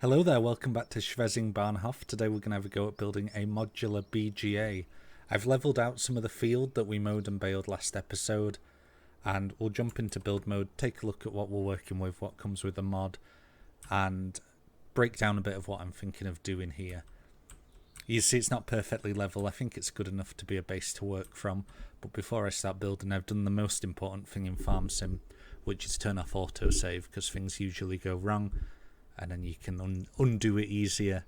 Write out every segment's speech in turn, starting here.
Hello there, welcome back to Schwesing Bahnhof. Today we're going to have a go at building a modular BGA. I've levelled out some of the field that we mowed and baled last episode, and we'll jump into build mode, take a look at what we're working with, what comes with the mod, and break down a bit of what I'm thinking of doing here. You see it's not perfectly level, I think it's good enough to be a base to work from, but before I start building I've done the most important thing in Farm Sim, which is turn off autosave, because things usually go wrong, and then you can undo it easier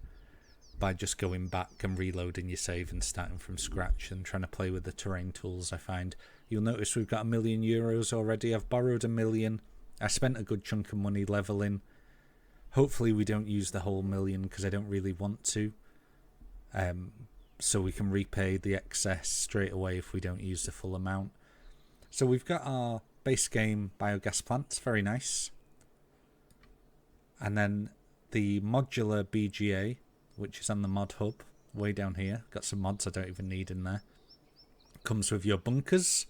by just going back and reloading your save and starting from scratch and trying to play with the terrain tools. I find you'll notice we've got €1,000,000 already. I've borrowed 1,000,000. I spent a good chunk of money leveling. Hopefully we don't use the whole million because I don't really want to, so we can repay the excess straight away if we don't use the full amount. So we've got our base game biogas plants, very nice. And then the modular BGA, which is on the mod hub, way down here. Got some mods I don't even need in there. Comes with your bunkers,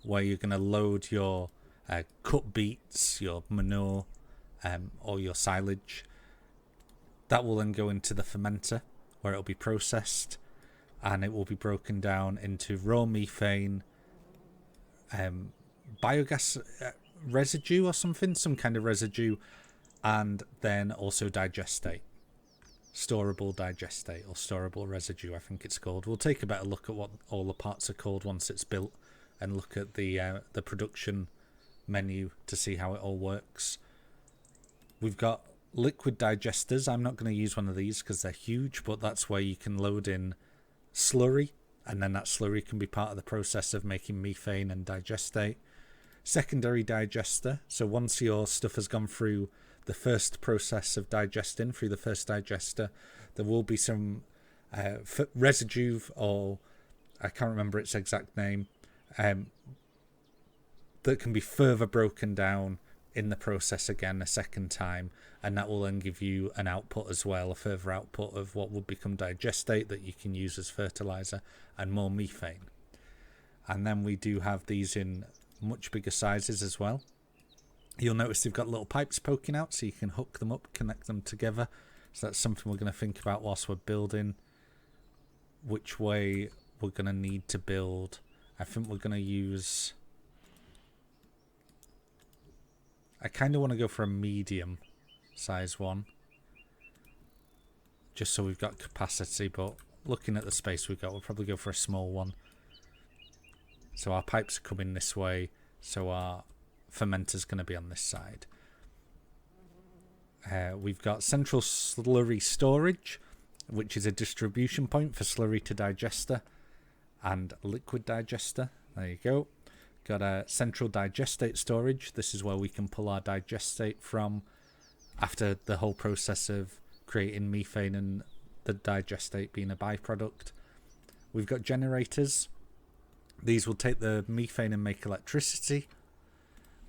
where you're going to load your cut beets, your manure, or your silage. That will then go into the fermenter, where it'll be processed, and it will be broken down into raw methane, biogas residue or something, some kind of residue, and then also digestate, storable digestate or storable residue I think it's called. We'll take a better look at what all the parts are called once it's built and look at the production menu to see how it all works. We've got liquid digesters. I'm not going to use one of these because they're huge, but that's where you can load in slurry, and then that slurry can be part of the process of making methane and digestate. Secondary digester, so once your stuff has gone through the first process of digesting through the first digester, there will be some residue, or I can't remember its exact name, that can be further broken down in the process again a second time, and that will then give you an output as well, a further output of what would become digestate that you can use as fertilizer and more methane. And then we do have these in much bigger sizes as well. You'll notice they've got little pipes poking out, so you can hook them up, connect them together. So that's something we're going to think about whilst we're building, which way we're going to need to build. I think we're going to use... I kind of want to go for a medium size one, just so we've got capacity, but looking at the space we've got, we'll probably go for a small one. So our pipes are coming this way, so our fermenter's going to be on this side. We've got central slurry storage, which is a distribution point for slurry to digester and liquid digester. There you go. Got a central digestate storage. This is where we can pull our digestate from after the whole process of creating methane and the digestate being a byproduct. We've got generators. These will take the methane and make electricity,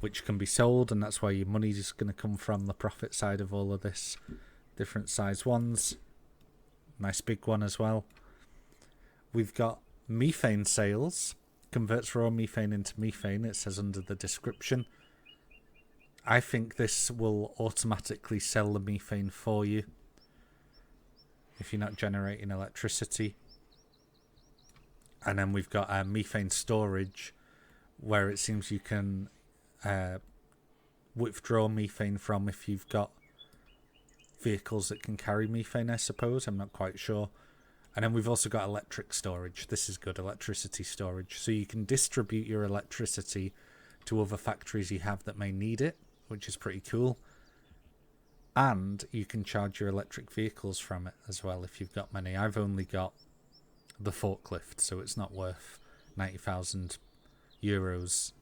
which can be sold, and that's where your money is going to come from, the profit side of all of this. Different size ones. Nice big one as well. We've got methane sales. Converts raw methane into methane, it says under the description. I think this will automatically sell the methane for you if you're not generating electricity. And then we've got methane storage, where it seems you can withdraw methane from if you've got vehicles that can carry methane, I suppose. I'm not quite sure. And then we've also got electric storage. This is good, electricity storage. So you can distribute your electricity to other factories you have that may need it, which is pretty cool. And you can charge your electric vehicles from it as well if you've got many. I've only got the forklift, so it's not worth €90,000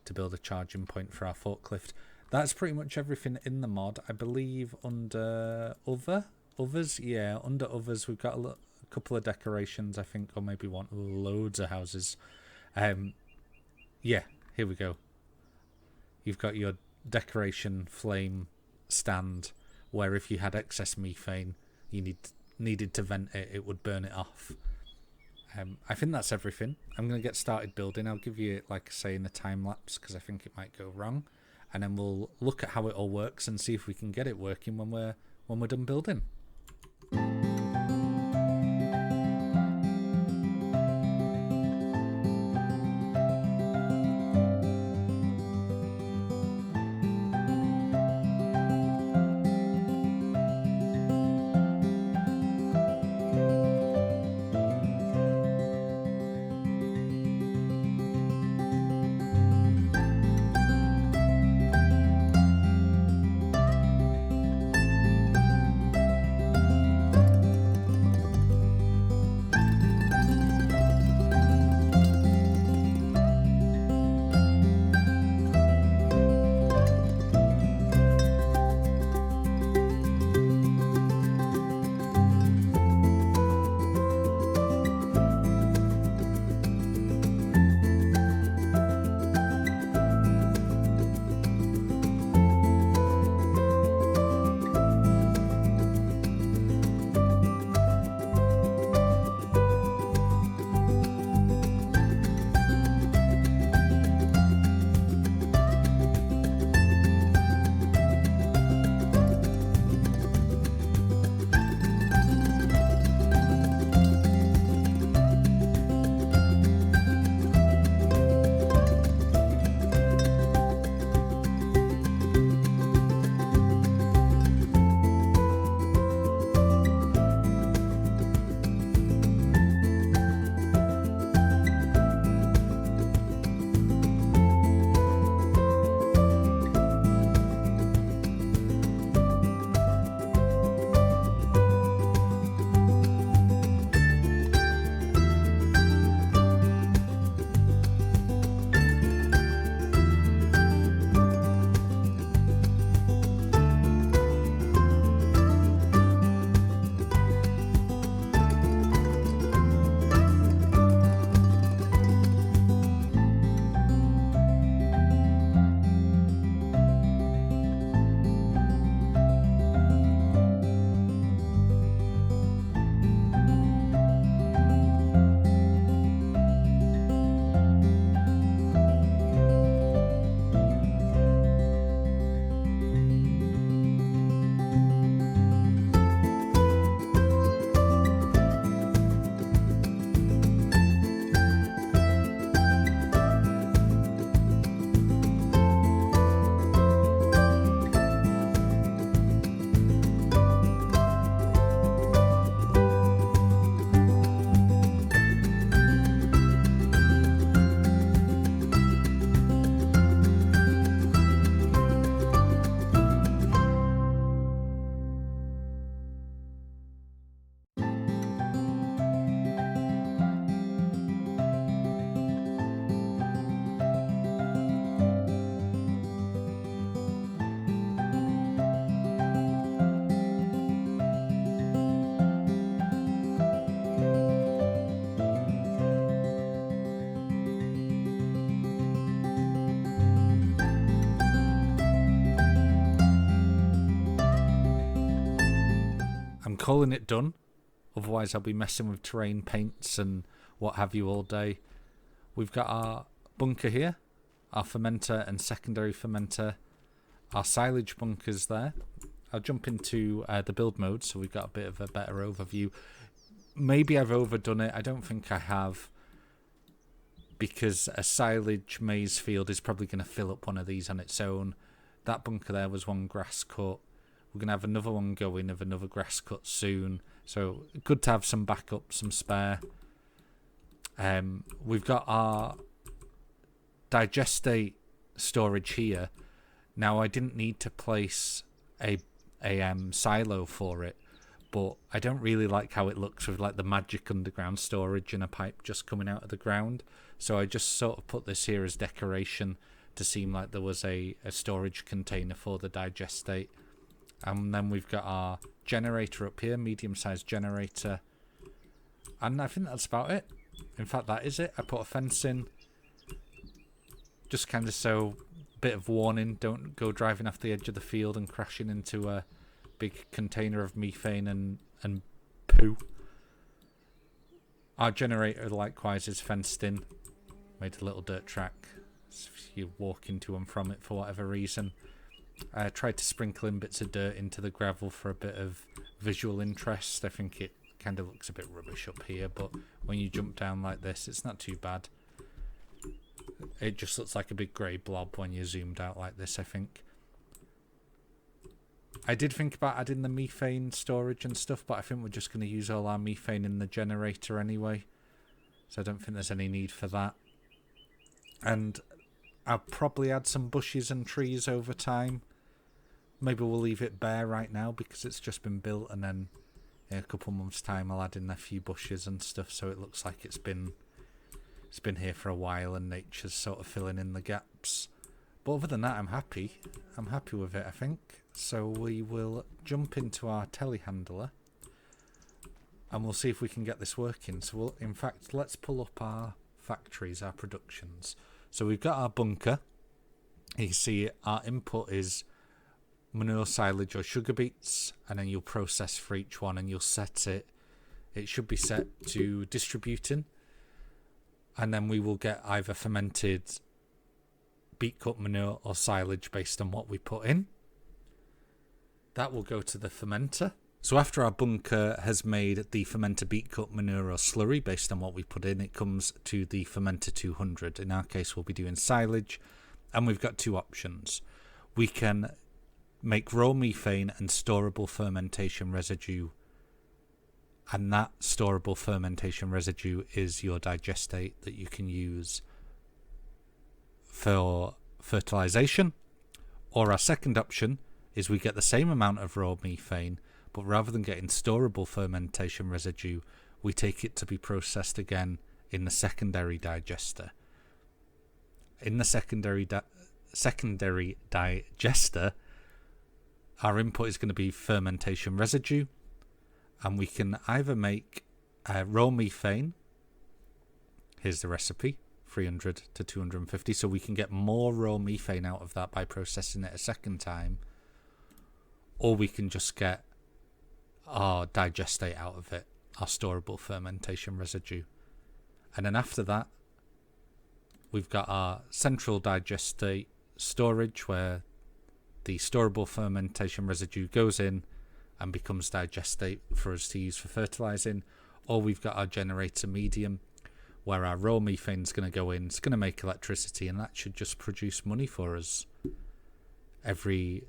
to build a charging point for our forklift. That's pretty much everything in the mod. I believe under others, yeah, under others we've got a couple of decorations, I think, or maybe want loads of houses. Yeah, here we go. You've got your decoration flame stand, where if you had excess methane, you needed to vent it, it would burn it off. I think that's everything. I'm going to get started building. I'll give you, like I say, in the time lapse, because I think it might go wrong, and then we'll look at how it all works and see if we can get it working when we're when we're done building. Calling it done, otherwise I'll be messing with terrain paints and what have you all day. We've got our bunker here, our fermenter and secondary fermenter, our silage bunkers there. I'll jump into the build mode so we've got a bit of a better overview. Maybe I've overdone it, I don't think I have, because a silage maize field is probably going to fill up one of these on its own. That bunker there was one grass cut. We're going to have another one going of another grass cut soon. So good to have some backup, some spare. We've got our digestate storage here. Now I didn't need to place a silo for it, but I don't really like how it looks with like the magic underground storage and a pipe just coming out of the ground. So I just sort of put this here as decoration to seem like there was a storage container for the digestate. And then we've got our generator up here, medium-sized generator. And I think that's about it. In fact, that is it. I put a fence in. Just kind of so, bit of warning, don't go driving off the edge of the field and crashing into a big container of methane and poo. Our generator likewise is fenced in. Made a little dirt track. So if you walk into and from it for whatever reason. I tried to sprinkle in bits of dirt into the gravel for a bit of visual interest. I think it kind of looks a bit rubbish up here, but when you jump down like this, it's not too bad. It just looks like a big grey blob when you're zoomed out like this, I think. I did think about adding the methane storage and stuff, but I think we're just going to use all our methane in the generator anyway. So I don't think there's any need for that. And I'll probably add some bushes and trees over time. Maybe we'll leave it bare right now because it's just been built, and then in a couple months' time I'll add in a few bushes and stuff so it looks like it's been here for a while and nature's sort of filling in the gaps. But other than that, I'm happy. I'm happy with it, I think. So we will jump into our telehandler and we'll see if we can get this working. So we'll, in fact, let's pull up our factories, our productions. So we've got our bunker. You can see our input is manure, silage or sugar beets, and then you'll process for each one and you'll set it. It should be set to distributing, and then we will get either fermented beet cut manure or silage based on what we put in. That will go to the fermenter. So after our bunker has made the fermenter beet cut manure or slurry based on what we put in, it comes to the fermenter 200. In our case, we'll be doing silage, and we've got two options. We can make raw methane and storable fermentation residue, and that storable fermentation residue is your digestate that you can use for fertilization. Or our second option is we get the same amount of raw methane, but rather than getting storable fermentation residue, we take it to be processed again in the secondary digester. In the secondary digester, our input is going to be fermentation residue, and we can either make raw methane. Here's the recipe, 300 to 250, so we can get more raw methane out of that by processing it a second time, or we can just get our digestate out of it, our storable fermentation residue. And then after that, we've got our central digestate storage, where the storable fermentation residue goes in and becomes digestate for us to use for fertilizing. Or we've got our generator medium, where our raw methane is going to go in, it's going to make electricity, and that should just produce money for us every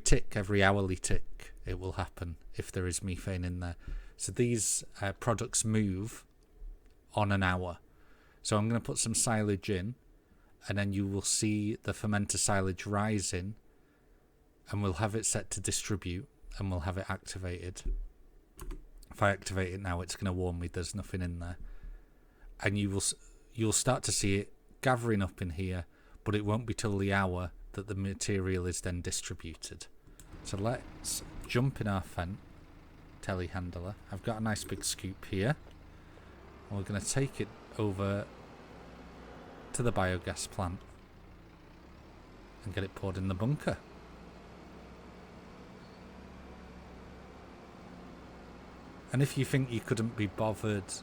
tick, every hourly tick. It will happen if there is methane in there. So these products move on an hour. So I'm going to put some silage in, and then you will see the fermenter silage rising, and we'll have it set to distribute, and we'll have it activated. If I activate it now, it's going to warn me there's nothing in there, and you'll start to see it gathering up in here, but it won't be till the hour that the material is then distributed. So let's jump in our telehandler. I've got a nice big scoop here. We're going to take it over to the biogas plant and get it poured in the bunker. And if you think you couldn't be bothered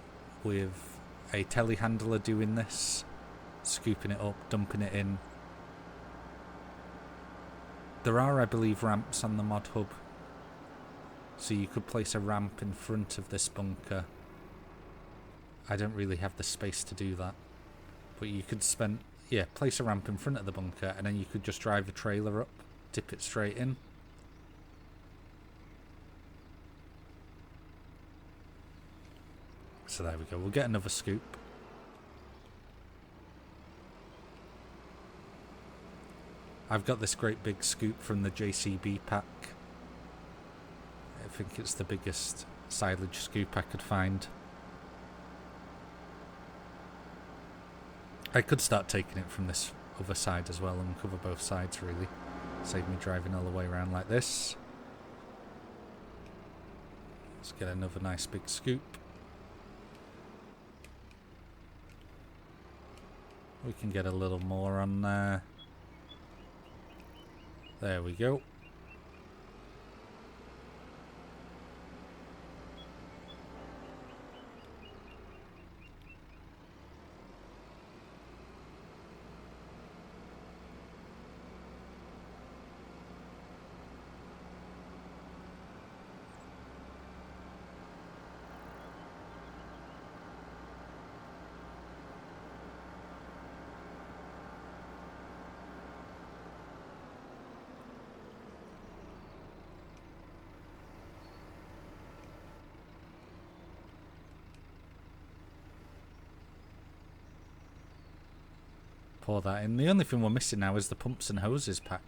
with a telehandler doing this, scooping it up, dumping it in, there are, I believe, ramps on the mod hub, so you could place a ramp in front of this bunker. I don't really have the space to do that, but you could place a ramp in front of the bunker, and then you could just drive a trailer up, dip it straight in. So there we go, we'll get another scoop. I've got this great big scoop from the JCB pack. I think it's the biggest silage scoop I could find. I could start taking it from this other side as well and cover both sides, really. Save me driving all the way around like this. Let's get another nice big scoop. We can get a little more on there. There we go. pour that in. The only thing we're missing now is the pumps and hoses pack.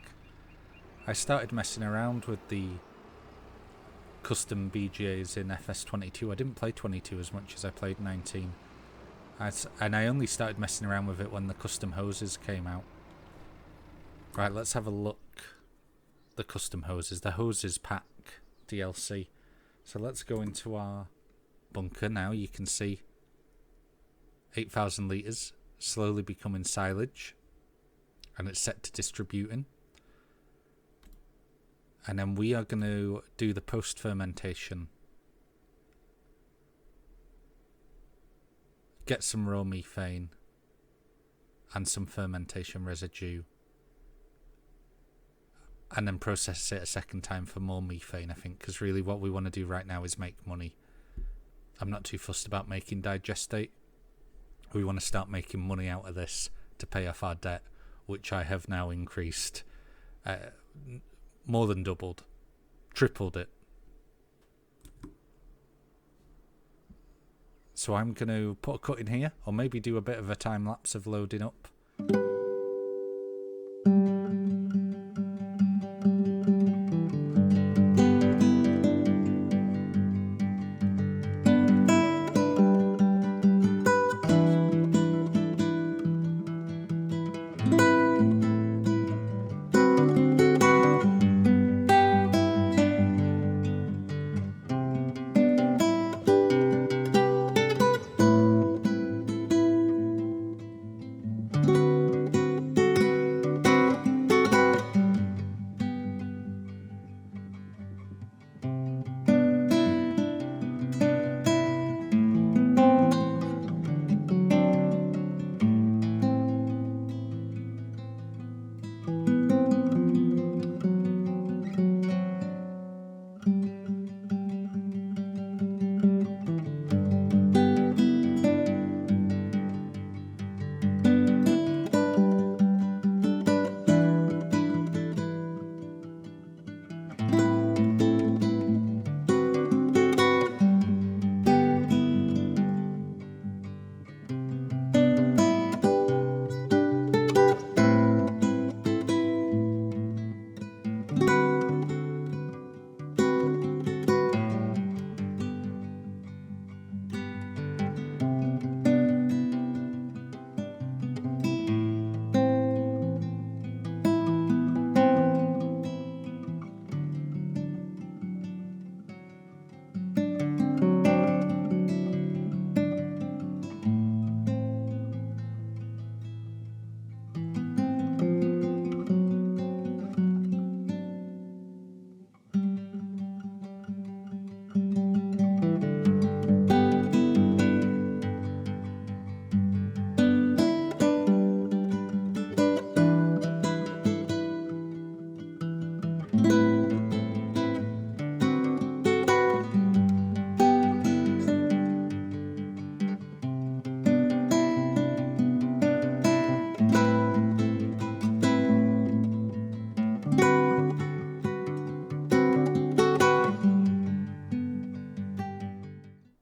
I started messing around with the custom BGAs in FS22. I didn't play 22 as much as I played 19. And I only started messing around with it when the custom hoses came out. Right, let's have a look. The custom hoses, the hoses pack DLC. So let's go into our bunker now. You can see 8,000 litres slowly becoming silage, and it's set to distributing. And then we are going to do the post fermentation, get some raw methane and some fermentation residue, and then process it a second time for more methane, I think, because really what we want to do right now is make money. I'm not too fussed about making digestate. We want to start making money out of this to pay off our debt, which I have now increased, more than doubled, tripled it. So I'm going to put a cut in here, or maybe do a bit of a time lapse of loading up.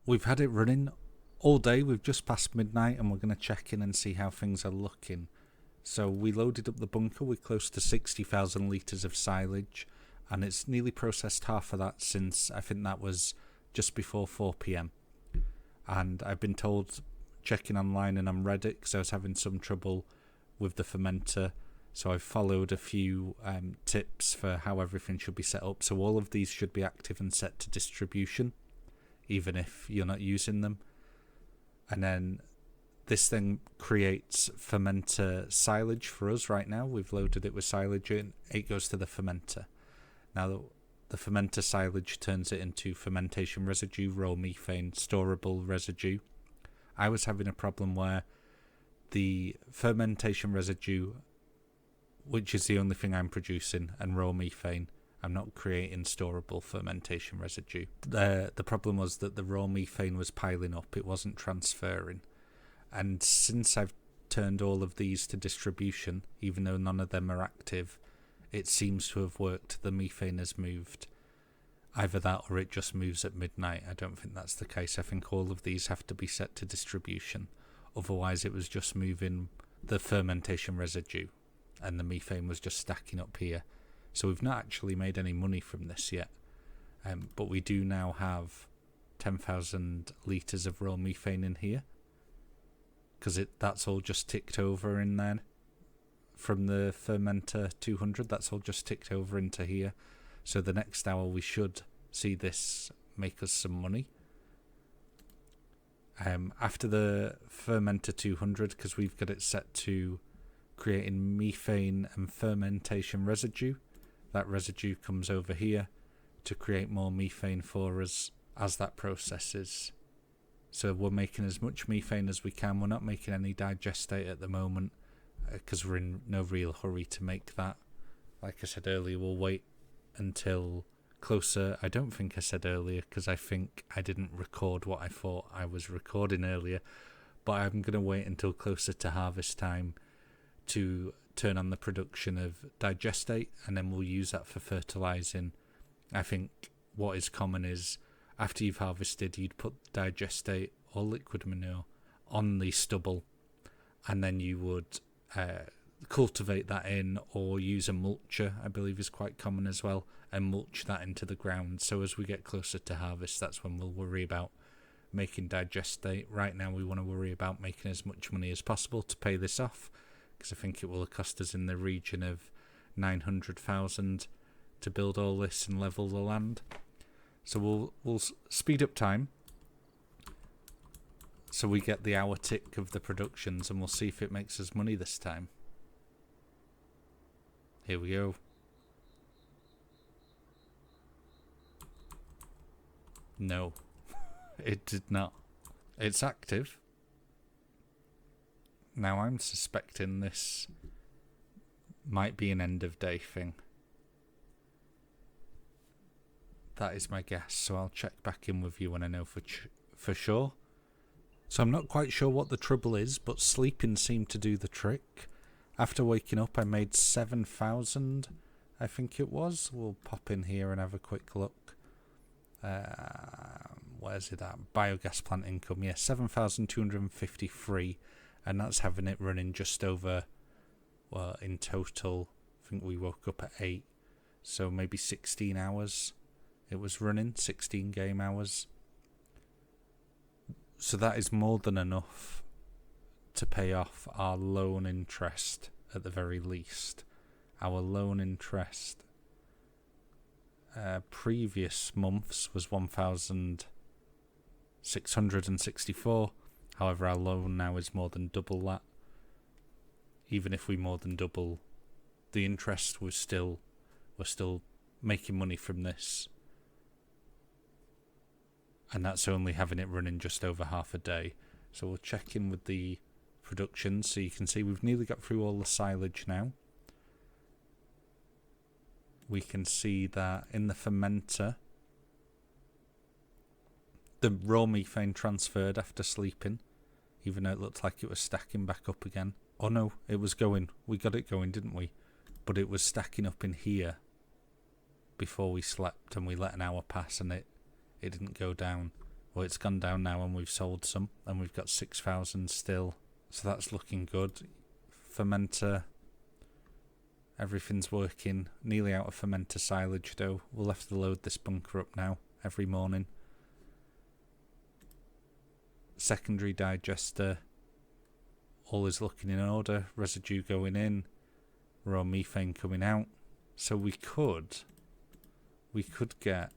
We've had it running all day. We've just passed midnight and we're going to check in and see how things are looking. So we loaded up the bunker with close to 60,000 litres of silage, and it's nearly processed half of that since I think that was just before 4 p.m. And I've been told, checking online and on Reddit, because I was having some trouble with the fermenter, so I've followed a few tips for how everything should be set up. So all of these should be active and set to distribution, even if you're not using them. And then this thing creates fermenter silage for us right now. We've loaded it with silage and it goes to the fermenter. Now the fermenter silage turns it into fermentation residue, raw methane, storable residue. I was having a problem where the fermentation residue, which is the only thing I'm producing, and raw methane, I'm not creating storable fermentation residue. The problem was that the raw methane was piling up, it wasn't transferring. And since I've turned all of these to distribution, even though none of them are active, it seems to have worked. The methane has moved. Either that or it just moves at midnight. I don't think that's the case. I think all of these have to be set to distribution. Otherwise it was just moving the fermentation residue, and the methane was just stacking up here. So we've not actually made any money from this yet, but we do now have 10,000 litres of raw methane in here, because that's all just ticked over in there from the fermenter 200. That's all just ticked over into here. So the next hour we should see this make us some money. After the fermenter 200, because we've got it set to creating methane and fermentation residue, that residue comes over here to create more methane for us as that processes. So we're making as much methane as we can. We're not making any digestate at the moment because we're in no real hurry to make that. Like I said earlier, we'll wait until closer. I don't think I said earlier because I think I didn't record what I thought I was recording earlier, but I'm going to wait until closer to harvest time to turn on the production of digestate, and then we'll use that for fertilizing. I think what is common is after you've harvested, you'd put digestate or liquid manure on the stubble, and then you would cultivate that in, or use a mulcher, I believe is quite common as well, and mulch that into the ground. So as we get closer to harvest, that's when we'll worry about making digestate. Right now we want to worry about making as much money as possible to pay this off, because I think it will cost us in the region of 900,000 to build all this and level the land. So we'll speed up time so we get the hour tick of the productions, and we'll see if it makes us money this time. Here we go. No, it did not. It's active. Now I'm suspecting this might be an end of day thing. That is my guess, so I'll check back in with you when I know for sure. So I'm not quite sure what the trouble is, but sleeping seemed to do the trick. After waking up I made 7,000, I think it was. We'll pop in here and have a quick look. Where's it at? Biogas plant income, yeah, 7,253, and that's having it running just over, well, in total, I think we woke up at 8, so maybe 16 hours it was running, 16 game hours. So that is more than enough to pay off our loan interest at the very least. Our loan interest previous months was 1,664. However, our loan now is more than double that. Even if we more than double the interest, we're still making money from this. And that's only having it running just over half a day. So we'll check in with the production. So you can see we've nearly got through all the silage now. We can see that in the fermenter, the raw methane transferred after sleeping, even though it looked like it was stacking back up again. Oh no, it was going. We got it going, didn't we? But it was stacking up in here before we slept, and we let an hour pass and it didn't go down. Well, it's gone down now and we've sold some, and we've got 6,000 still. So that's looking good. Fermenter, everything's working. Nearly out of fermenter silage though. We'll have to load this bunker up now every morning. Secondary digester, all is looking in order. Residue going in, raw methane coming out. So we could get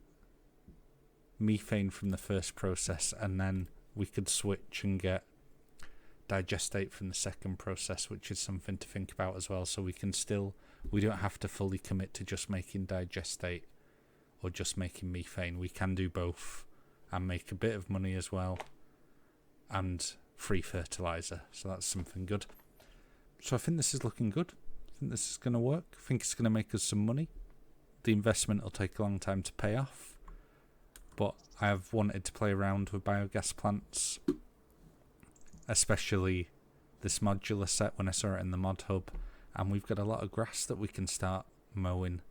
methane from the first process, and then we could switch and get digestate from the second process, which is something to think about as well. So we don't have to fully commit to just making digestate or just making methane. We can do both and make a bit of money as well, and free fertilizer. So that's something good. So I think this is looking good. I think this is going to work. I think it's going to make us some money. The investment will take a long time to pay off, but I've wanted to play around with biogas plants, especially this modular set when I saw it in the mod hub, and we've got a lot of grass that we can start mowing.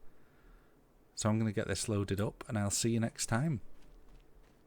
So I'm going to get this loaded up and I'll see you next time.